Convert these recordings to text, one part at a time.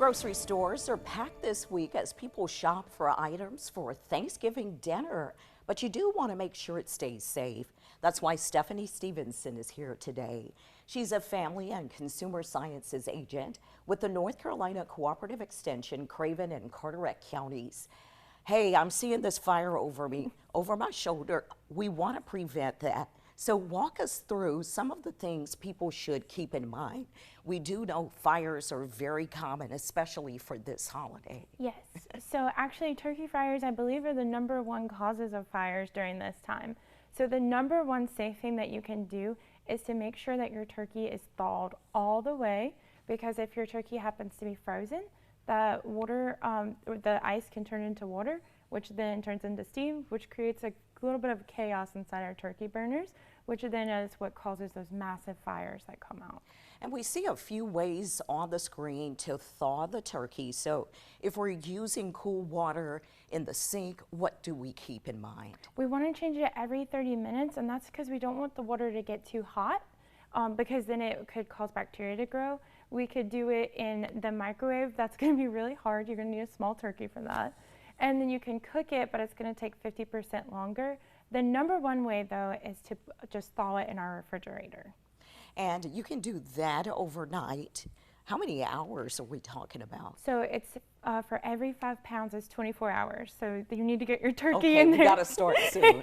Grocery stores are packed this week as people shop for items for Thanksgiving dinner, but you do want to make sure it stays safe. That's why Stephanie Stevenson is here today. She's a family and consumer sciences agent with the North Carolina Cooperative Extension, Craven and Carteret counties. Hey, I'm seeing this fire over my shoulder. We want to prevent that. So walk us through some of the things people should keep in mind. We do know fires are very common, especially for this holiday. Yes, so actually turkey fires, I believe, are the #1 causes of fires during this time. So the #1 safe thing that you can do is to make sure that your turkey is thawed all the way, because if your turkey happens to be frozen, the water, the ice can turn into water, which then turns into steam, which creates a little bit of chaos inside our turkey burners, which then is what causes those massive fires that come out. And we see a few ways on the screen to thaw the turkey. So if we're using cool water in the sink, what do we keep in mind? We want to change it every 30 minutes, and that's because we don't want the water to get too hot, because then it could cause bacteria to grow. We could do it in the microwave. That's going to be really hard. You're going to need a small turkey for that. And then you can cook it, but it's going to take 50% longer. The #1 way, though, is to just thaw it in our refrigerator. And you can do that overnight. How many hours are we talking about? So it's for every 5 pounds is 24 hours. So you need to get your turkey in there. We got to start soon.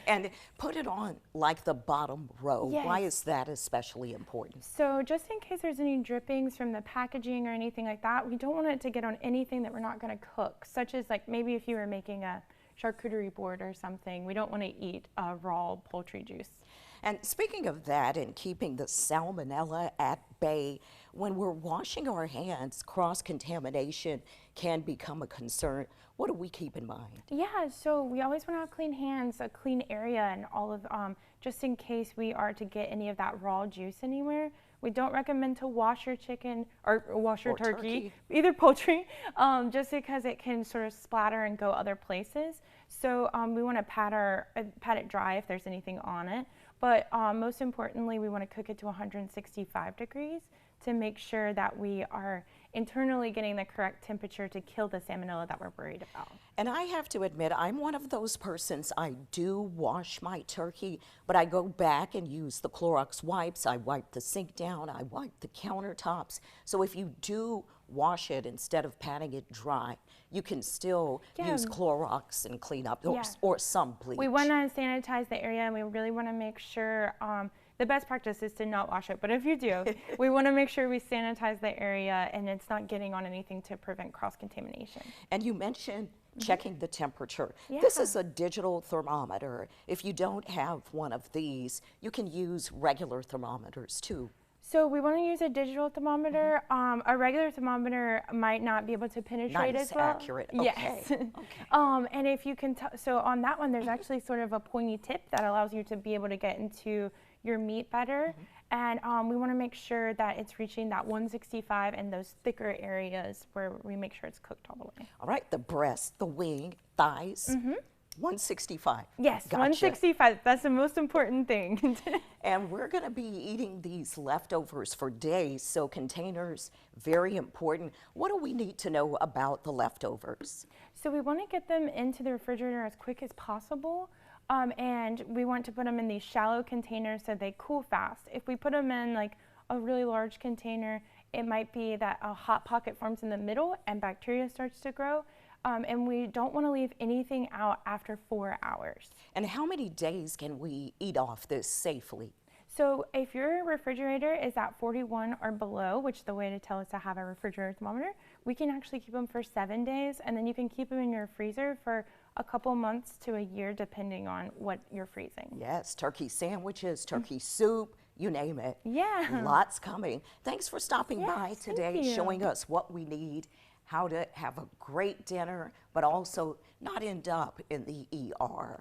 And put it on like the bottom row. Yes. Why is that especially important? So just in case there's any drippings from the packaging or anything like that, we don't want it to get on anything that we're not going to cook, such as like maybe if you were making a charcuterie board or something, we don't want to eat raw poultry juice. And speaking of that and keeping the salmonella at bay, when we're washing our hands, cross-contamination can become a concern. What do we keep in mind? Yeah, so we always want to have clean hands, a clean area, and all of, just in case we are to get any of that raw juice anywhere. We don't recommend to wash your chicken or wash your turkey, either poultry, just because it can sort of splatter and go other places. So we want to pat it dry if there's anything on it. But most importantly, we want to cook it to 165 degrees to make sure that we are internally getting the correct temperature to kill the salmonella that we're worried about. And I have to admit, I'm one of those persons, I do wash my turkey, but I go back and use the Clorox wipes. I wipe the sink down, I wipe the countertops. So if you do wash it instead of patting it dry, you can still use Clorox and clean up, or some bleach. We want to sanitize the area, and we really want to make sure, the best practice is to not wash it, but if you do, we want to make sure we sanitize the area and it's not getting on anything to prevent cross-contamination. And you mentioned checking the temperature. Yeah. This is a digital thermometer. If you don't have one of these, you can use regular thermometers too. So we want to use a digital thermometer. A regular thermometer might not be able to penetrate as well. Accurate. Okay. Yes. Okay. And if you can, so on that one, there's actually sort of a pointy tip that allows you to be able to get into your meat better. And we want to make sure that it's reaching that 165 and those thicker areas where we make sure it's cooked all the way. All right, the breast, the wing, thighs. 165. Yes, gotcha. 165. That's the most important thing. And we're going to be eating these leftovers for days, so containers, very important. What do we need to know about the leftovers? So we want to get them into the refrigerator as quick as possible. And we want to put them in these shallow containers so they cool fast. If we put them in like a really large container, it might be that a hot pocket forms in the middle and bacteria starts to grow. And we don't want to leave anything out after 4 hours. And how many days can we eat off this safely? So if your refrigerator is at 41 or below, which the way to tell is to have a refrigerator thermometer, we can actually keep them for 7 days, and then you can keep them in your freezer for a couple months to a year, depending on what you're freezing. Yes, turkey sandwiches, turkey soup, you name it. Yeah. Lots coming. Thanks for stopping by today, showing us what we need, how to have a great dinner, but also not end up in the ER.